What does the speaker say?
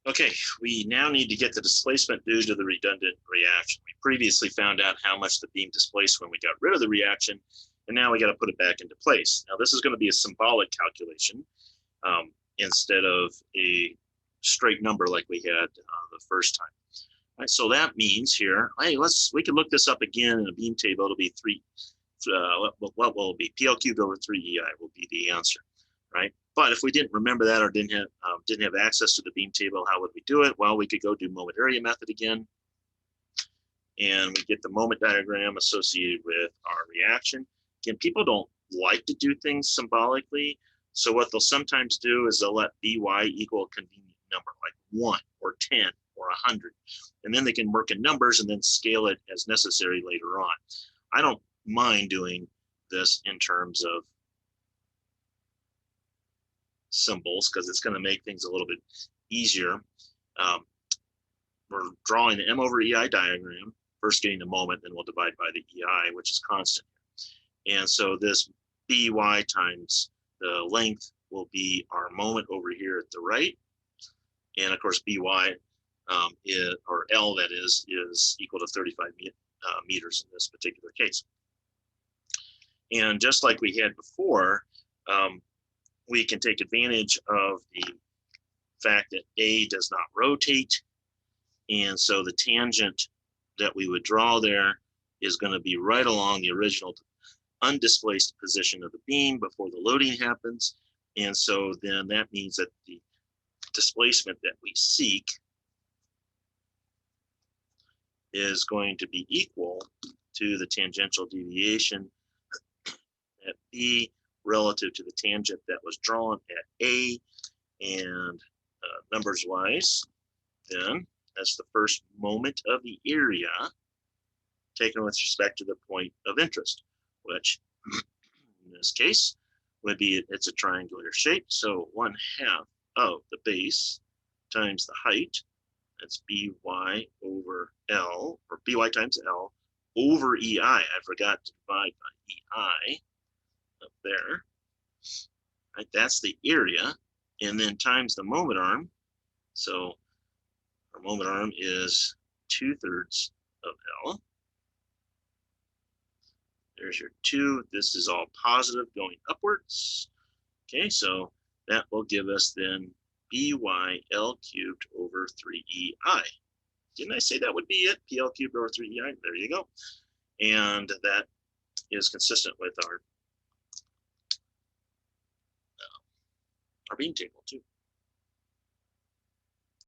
Okay, we now need to get the displacement due to the redundant reaction. We previously found out how much the beam displaced when we got rid of the reaction, and now we got to put it back into place. Now, this is going to be a symbolic calculation instead of a straight number like we had the first time. All right, so that means here, hey, we can look this up again in a beam table. It'll be what will it be? PL cubed over 3EI will be the answer, right? But if we didn't remember that or didn't have access to the beam table, how would we do it? Well, we could go do moment area method again, and we get the moment diagram associated with our reaction. Again, people don't like to do things symbolically, so what they'll sometimes do is they'll let by equal a convenient number, like 1 or 10 or 100, and then they can work in numbers and then scale it as necessary later on. I don't mind doing this in terms of symbols because it's going to make things a little bit easier. We're drawing the M over EI diagram, first getting the moment, then we'll divide by the EI, which is constant. And so this by times the length will be our moment over here at the right. And of course, by or L, that is equal to 35 meters in this particular case. And just like we had before, we can take advantage of the fact that A does not rotate. And so the tangent that we would draw there is going to be right along the original undisplaced position of the beam before the loading happens. And so then that means that the displacement that we seek is going to be equal to the tangential deviation at B relative to the tangent that was drawn at A. And numbers wise, then that's the first moment of the area taken with respect to the point of interest, which in this case would be, it's a triangular shape. So 1/2 of the base times the height, that's by over L, or by times L over EI. I forgot to divide by EI up there. Right, that's the area, and then times the moment arm. So our moment arm is 2/3 of L. There's your 2. This is all positive going upwards. Okay, so that will give us then by L cubed over 3EI. Didn't I say that would be it? PL cubed over 3EI. There you go. And that is consistent with our beam table too.